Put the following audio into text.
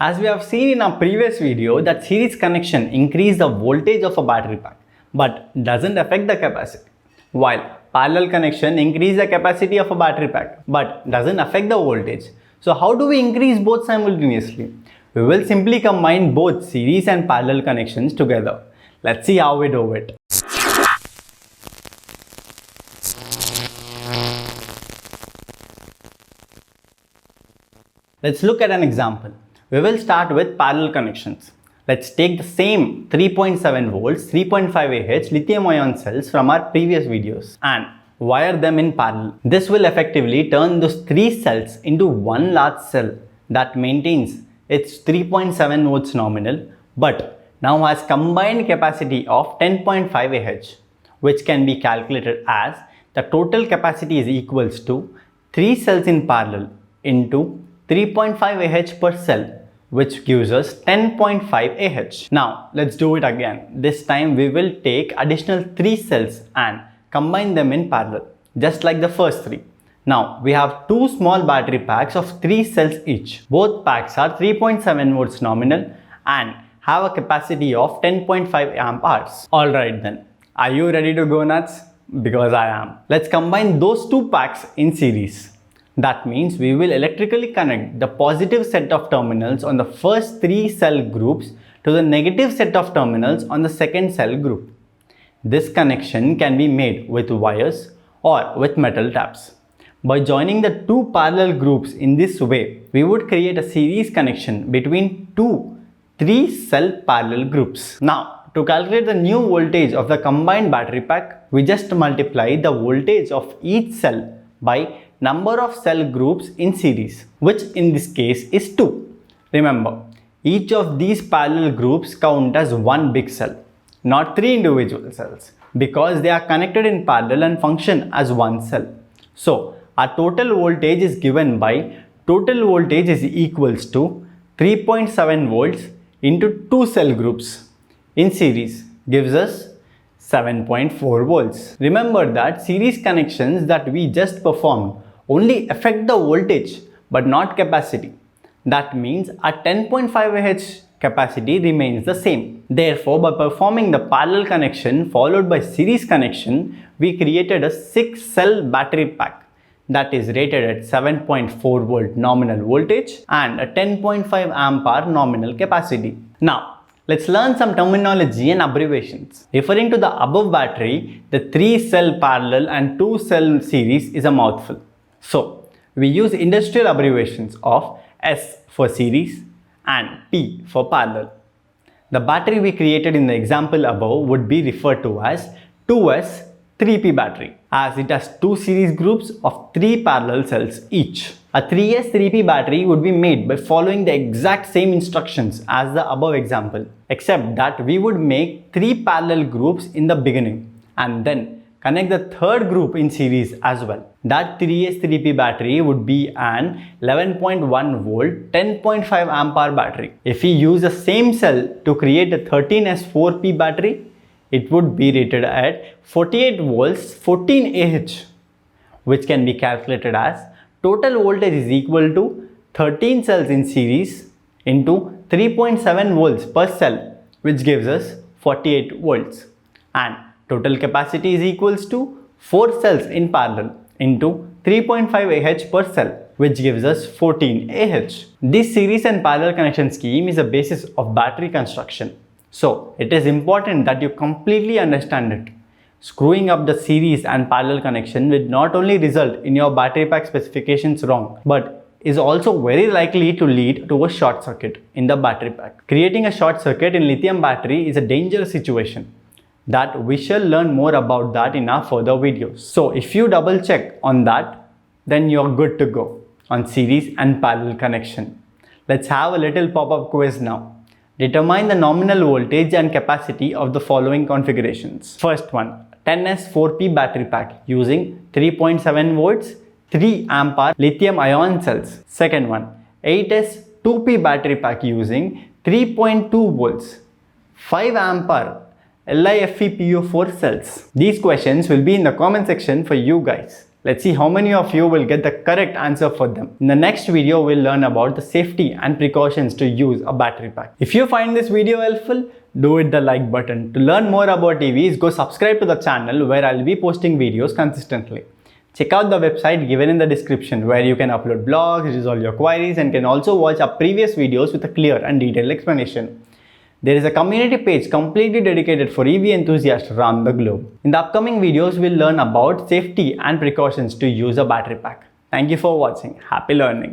As we have seen in our previous video, that series connection increases the voltage of a battery pack but doesn't affect the capacity, while parallel connection increases the capacity of a battery pack but doesn't affect the voltage. So how do we increase both simultaneously? We will simply combine both series and parallel connections together. Let's see how we do it. Let's look at an example. We will start with parallel connections. Let's take the same 3.7 volts, 3.5 Ah lithium-ion cells from our previous videos and wire them in parallel. This will effectively turn those three cells into one large cell that maintains its 3.7 volts nominal but now has combined capacity of 10.5 Ah, which can be calculated as the total capacity is equals to 3 cells in parallel into 3.5 Ah per cell, which gives us 10.5 Ah. Now let's do it again. This time we will take additional 3 cells and combine them in parallel, just like the first 3. Now we have 2 small battery packs of 3 cells each. Both packs are 3.7 volts nominal and have a capacity of 10.5 amp hours. Alright then, are you ready to go nuts? Because I am. Let's combine those 2 packs in series. That means we will electrically connect the positive set of terminals on the first 3 cell groups to the negative set of terminals on the second cell group. This connection can be made with wires or with metal tabs. By joining the 2 parallel groups in this way, we would create a series connection between 2 3-cell parallel groups. Now, to calculate the new voltage of the combined battery pack, we just multiply the voltage of each cell by number of cell groups in series, which in this case is 2. Remember, each of these parallel groups count as one big cell, not 3 individual cells, because they are connected in parallel and function as one cell. So, our total voltage is given by total voltage is equals to 3.7 volts into 2 cell groups in series gives us 7.4 volts. Remember that series connections that we just performed only affect the voltage but not capacity. That means our 10.5 Ah capacity remains the same. Therefore, by performing the parallel connection followed by series connection, we created a 6-cell battery pack that is rated at 7.4 volt nominal voltage and a 10.5 amp hour nominal capacity. Now, let's learn some terminology and abbreviations. Referring to the above battery, the 3-cell parallel and 2-cell series is a mouthful. So, we use industrial abbreviations of S for series and P for parallel. The battery we created in the example above would be referred to as 2S 3P battery, as it has 2 series groups of 3 parallel cells each. A 3S 3P battery would be made by following the exact same instructions as the above example, except that we would make 3 parallel groups in the beginning and then connect the third group in series as well. That 3S 3P battery would be an 11.1 volt 10.5 amp hour battery. If we use the same cell to create a 13S 4P battery, it would be rated at 48 volts 14 Ah, which can be calculated as total voltage is equal to 13 cells in series into 3.7 volts per cell, which gives us 48 volts, and total capacity is equals to 4 cells in parallel into 3.5 Ah per cell, which gives us 14 Ah. This series and parallel connection scheme is the basis of battery construction. So, it is important that you completely understand it. Screwing up the series and parallel connection will not only result in your battery pack specifications wrong, but is also very likely to lead to a short circuit in the battery pack. Creating a short circuit in lithium battery is a dangerous situation that we shall learn more about that in our further videos. So if you double check on that, then you're good to go on series and parallel connection. Let's have a little pop-up quiz now. Determine the nominal voltage and capacity of the following configurations. First one, 10S 4P battery pack using 3.7 volts, 3 amp hour lithium-ion cells. Second one, 8S 2P battery pack using 3.2 volts, 5 amp hour LiFePO4 cells. These questions will be in the comment section for you guys. Let's see how many of you will get the correct answer for them. In the next video, we'll learn about the safety and precautions to use a battery pack. If you find this video helpful, do hit the like button. To learn more about EVs, go subscribe to the channel where I'll be posting videos consistently. Check out the website given in the description where you can upload blogs, resolve your queries, and can also watch our previous videos with a clear and detailed explanation. There is a community page completely dedicated for EV enthusiasts around the globe. In the upcoming videos, we'll learn about safety and precautions to use a battery pack. Thank you for watching. Happy learning.